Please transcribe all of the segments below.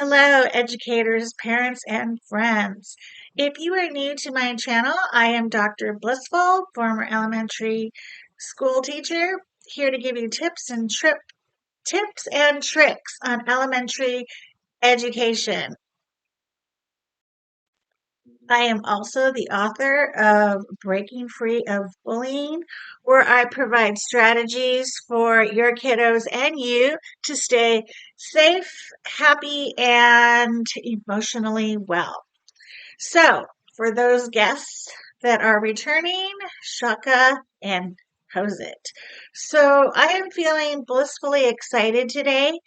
Hello, educators, parents, and friends. If you are new to my channel, I am Dr. Blissful, former elementary school teacher, here to give you tips and tricks on elementary education. I am also the author of Breaking Free of Bullying, where I provide strategies for your kiddos and you to stay safe, happy, and emotionally well. So, for those guests that are returning, Shaka and how's it? So, I am feeling blissfully excited today.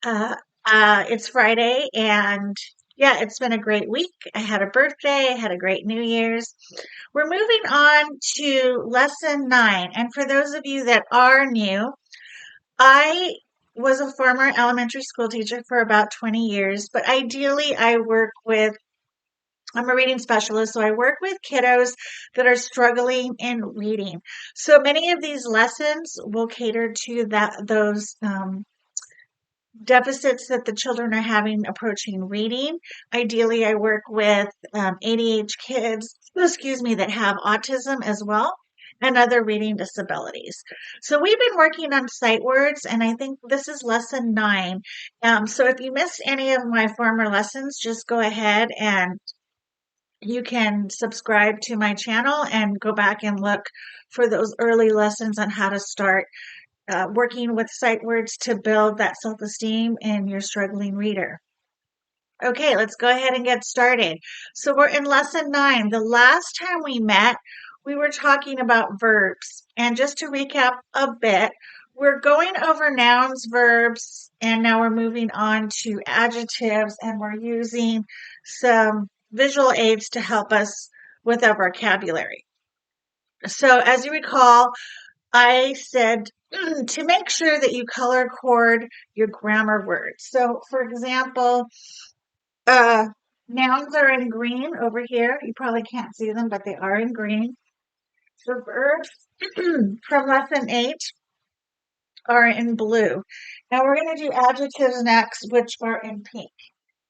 Uh, it's Friday, and yeah, it's been a great week. I had a birthday, I had a great New Year's. We're moving on to lesson 9. And for those of you that are new, I was a former elementary school teacher for about 20 years, but ideally, I'm a reading specialist, so I work with kiddos that are struggling in reading. So many of these lessons will cater to those deficits that the children are having approaching reading. Ideally, I work with ADH kids, that have autism as well, and other reading disabilities. So we've been working on sight words, and I think this is lesson 9. So if you missed any of my former lessons, just go ahead and you can subscribe to my channel and go back and look for those early lessons on how to start working with sight words to build that self-esteem in your struggling reader. Okay, let's go ahead and get started. So we're in lesson 9. The last time we met, we were talking about verbs. And just to recap a bit, we're going over nouns, verbs, and now we're moving on to adjectives, and we're using some visual aids to help us with our vocabulary. So as you recall, I said to make sure that you color code your grammar words. So for example, uh, nouns are in green over here. You probably can't see them, but they are in green. The verbs from lesson 8 are in blue. Now we're going to do adjectives next, which are in pink.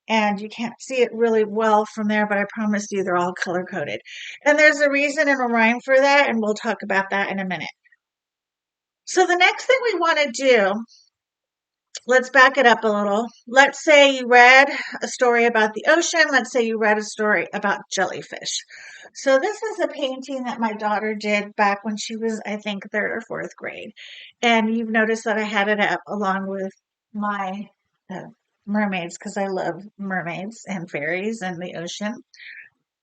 And you can't see it really well from there, but I promise you they're all color coded. And there's a reason and a rhyme for that, and we'll talk about that in a minute. So the next thing we want to do, let's back it up a little. Let's say you read a story about the ocean. Let's say you read a story about jellyfish. So this is a painting that my daughter did back when she was, I think, 3rd or 4th grade. And you've noticed that I had it up along with my uh, mermaids because I love mermaids and fairies and the ocean.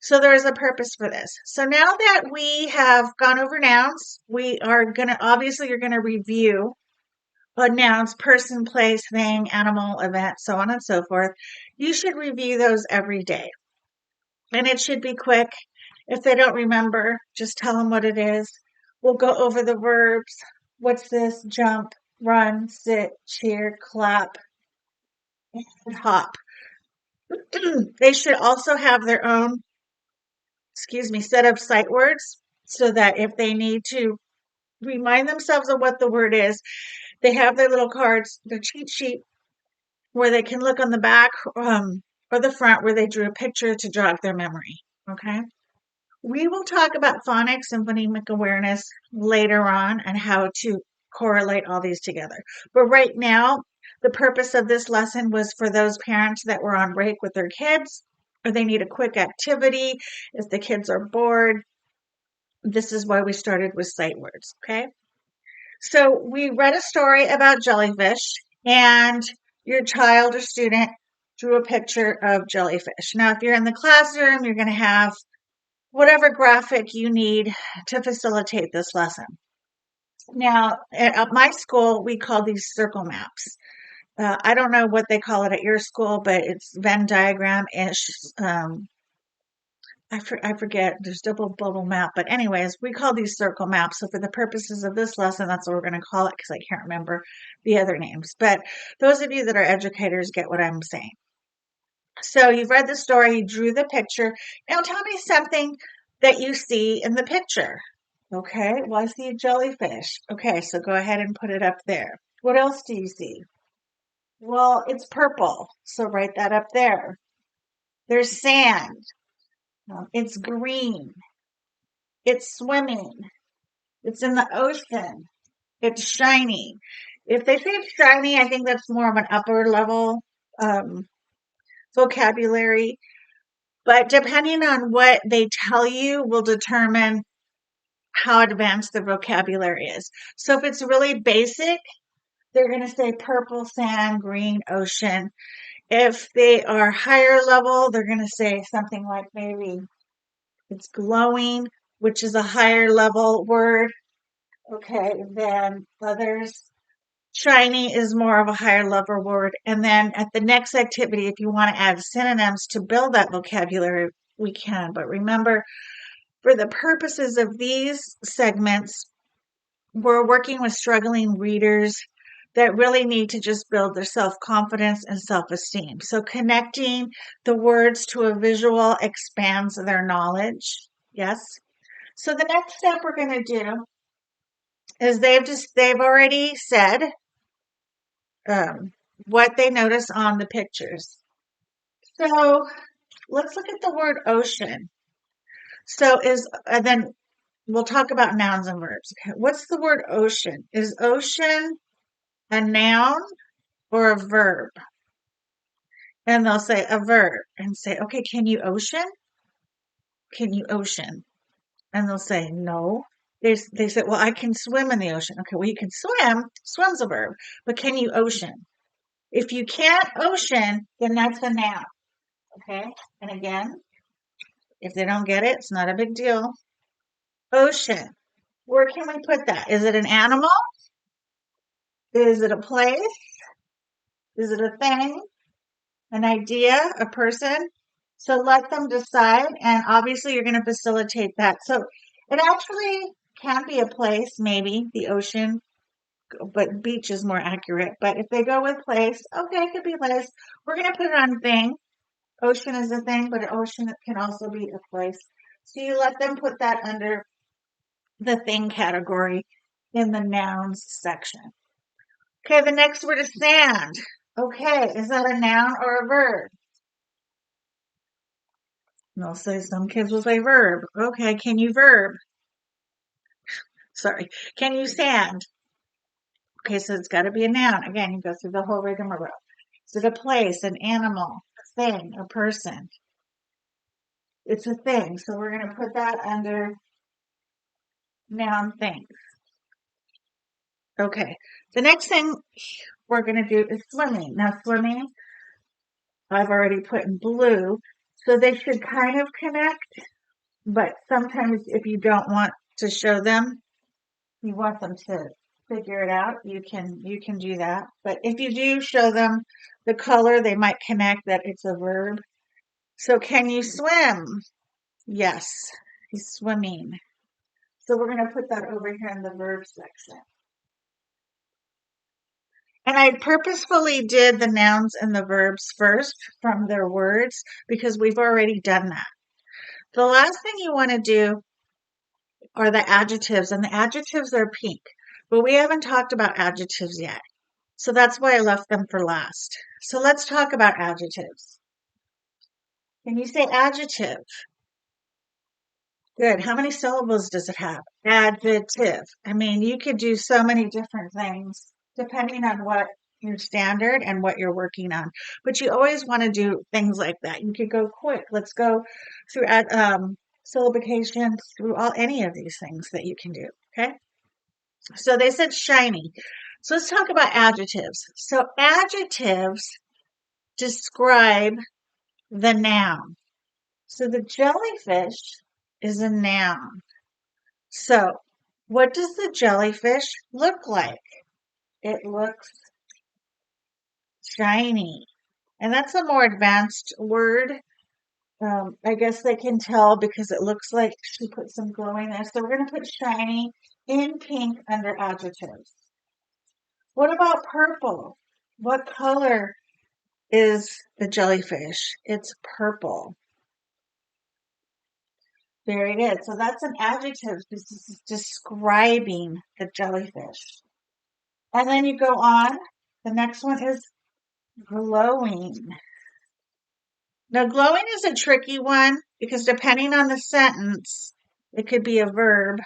So there is a purpose for this. So now that we have gone over nouns, we are going to, obviously, you're going to review nouns, person, place, thing, animal, event, so on and so forth. You should review those every day. And it should be quick. If they don't remember, just tell them what it is. We'll go over the verbs. What's this? Jump, run, sit, cheer, clap, and hop. They should also have their own, set of sight words so that if they need to remind themselves of what the word is, they have their little cards, their cheat sheet, where they can look on the back or the front where they drew a picture to jog their memory. Okay. We will talk about phonics and phonemic awareness later on and how to correlate all these together. But right now, the purpose of this lesson was for those parents that were on break with their kids or they need a quick activity. If the kids are bored, this is why we started with sight words. Okay. So we read a story about jellyfish and your child or student drew a picture of jellyfish. Now, if you're in the classroom, you're going to have whatever graphic you need to facilitate this lesson. Now, at my school, we call these circle maps. I don't know what they call it at your school, but it's Venn diagram-ish. I forget, there's double bubble map, but anyways, we call these circle maps. So for the purposes of this lesson, that's what we're going to call it because I can't remember the other names. But those of you that are educators get what I'm saying. So you've read the story, you drew the picture. Now tell me something that you see in the picture. Okay, well, I see a jellyfish. Okay, so go ahead and put it up there. What else do you see? Well, it's purple, so write that up there. There's sand. It's green. It's swimming. It's in the ocean. It's shiny. If they say it's shiny, I think that's more of an upper level um, vocabulary. But depending on what they tell you will determine how advanced the vocabulary is. So if it's really basic, they're going to say purple sand, green ocean. If they are higher level, they're going to say something like maybe it's glowing, which is a higher level word. Okay, then others. Shiny is more of a higher level word. And then at the next activity, if you want to add synonyms to build that vocabulary, we can. But remember, for the purposes of these segments, we're working with struggling readers that really need to just build their self-confidence and self-esteem. So connecting the words to a visual expands their knowledge. Yes. So the next step we're going to do is they've already said um, what they notice on the pictures. So let's look at the word ocean. So then we'll talk about nouns and verbs. Okay, what's the word ocean? Is ocean a noun or a verb? And they'll say a verb and say, okay, can you ocean? Can you ocean? And they'll say, no. They say, well, I can swim in the ocean. Okay, well, you can swim. Swim's a verb. But can you ocean? If you can't ocean, then that's a noun. Okay. And again, if they don't get it, it's not a big deal. Ocean. Where can we put that? Is it an animal? Is it a place? Is it a thing? An idea? A person? So let them decide. And obviously, you're going to facilitate that. So it actually can be a place, maybe the ocean, but beach is more accurate. But if they go with place, okay, it could be place. We're going to put it on thing. Ocean is a thing, but ocean can also be a place. So you let them put that under the thing category in the nouns section. Okay, the next word is sand. Okay, is that a noun or a verb? And they'll say some kids will say verb. Okay, can you verb? Sorry, can you sand? Okay, so it's got to be a noun. Again, you go through the whole rigmarole. Is it a place, an animal, a thing, a person? It's a thing, so we're going to put that under noun things. Okay, the next thing we're going to do is swimming. Now, swimming, I've already put in blue, so they should kind of connect, but sometimes if you don't want to show them, you want them to figure it out, you can do that. But if you do show them the color, they might connect that it's a verb. So can you swim? Yes, he's swimming. So we're going to put that over here in the verb section. And I purposefully did the nouns and the verbs first from their words because we've already done that. The last thing you want to do are the adjectives, and the adjectives are pink, but we haven't talked about adjectives yet. So that's why I left them for last. So let's talk about adjectives. Can you say adjective? Good. How many syllables does it have? Adjective. I mean, you could do so many different things depending on what your standard and what you're working on. But you always want to do things like that. You could go quick. Let's go through syllabication, through any of these things that you can do. Okay. So they said shiny. So let's talk about adjectives. So adjectives describe the noun. So the jellyfish is a noun. So what does the jellyfish look like? It looks shiny. And that's a more advanced word. I guess they can tell because it looks like she put some glowing there. So we're going to put shiny in pink under adjectives. What about purple? What color is the jellyfish? It's purple. Very good. So that's an adjective. This is describing the jellyfish. And then you go on. The next one is glowing. Now, glowing is a tricky one because depending on the sentence, it could be a verb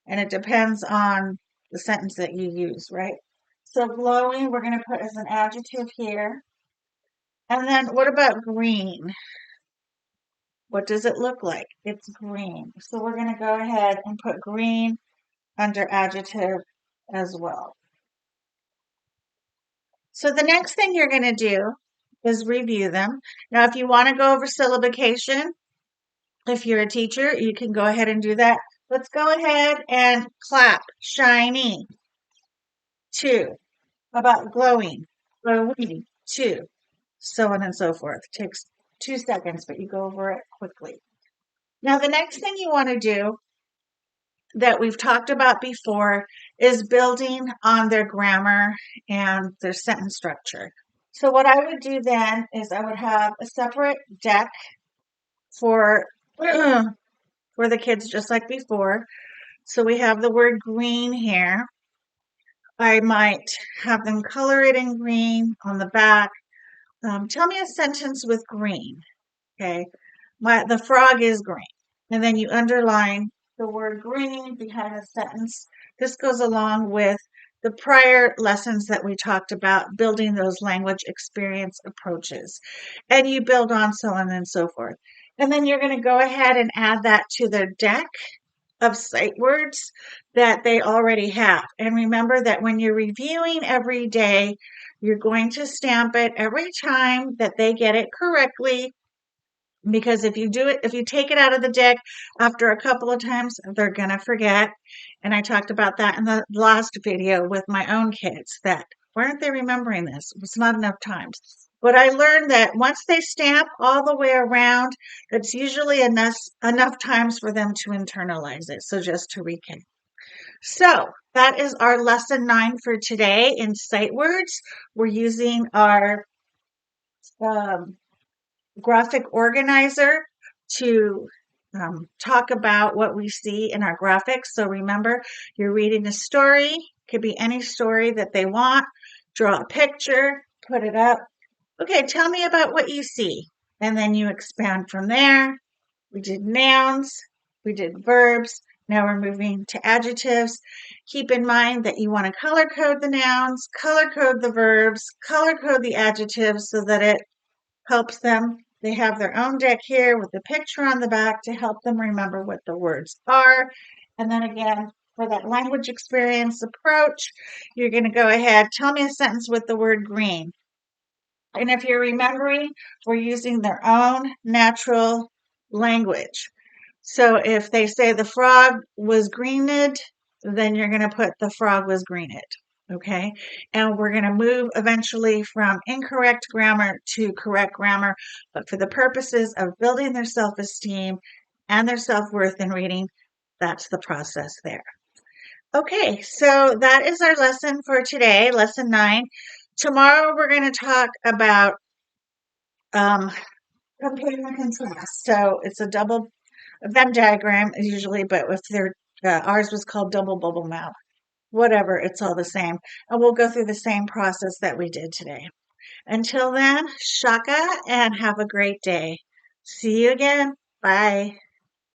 and it depends on the sentence that you use, right? So glowing, we're going to put as an adjective here. And then what about green? What does it look like? It's green. So we're going to go ahead and put green under adjective as well. So the next thing you're going to do is review them. Now, if you want to go over syllabication, if you're a teacher, you can go ahead and do that. Let's go ahead and clap. Shiny. 2. About glowing. Glowing. 2. So on and so forth. Takes 2 seconds, but you go over it quickly. Now, the next thing you want to do that we've talked about before is building on their grammar and their sentence structure. So what I would do then is I would have a separate deck for for the kids just like before. So we have the word green here. I might have them color it in green on the back. Tell me a sentence with green. Okay. The frog is green. And then you underline the word green behind the sentence. This goes along with the prior lessons that we talked about, building those language experience approaches. And you build on so on and so forth. And then you're going to go ahead and add that to their deck of sight words that they already have. And remember that when you're reviewing every day, you're going to stamp it every time that they get it correctly. Because if you do it, if you take it out of the deck after a couple of times, they're going to forget. And I talked about that in the last video with my own kids that why aren't they remembering this? It was not enough times. But I learned that once they stamp all the way around, that's usually enough times for them to internalize it. So just to recap. So that is our lesson 9 for today in sight words. We're using our graphic organizer to talk about what we see in our graphics. So remember, you're reading a story, could be any story that they want. Draw a picture, put it up. Okay, tell me about what you see. And then you expand from there. We did nouns, we did verbs. Now we're moving to adjectives. Keep in mind that you want to color code the nouns, color code the verbs, color code the adjectives so that it helps them. They have their own deck here with the picture on the back to help them remember what the words are. And then again, for that language experience approach, you're going to go ahead, tell me a sentence with the word green. And if you're remembering, we're using their own natural language. So if they say the frog was greened, then you're going to put the frog was greened. Okay. And we're going to move eventually from incorrect grammar to correct grammar. But for the purposes of building their self-esteem and their self-worth in reading, that's the process there. Okay, so that is our lesson for today, lesson 9. Tomorrow we're going to talk about compare and contrast. So it's a double Venn diagram usually, but if they're ours was called double bubble map. Whatever, it's all the same. And we'll go through the same process that we did today. Until then, shaka and have a great day. See you again. Bye.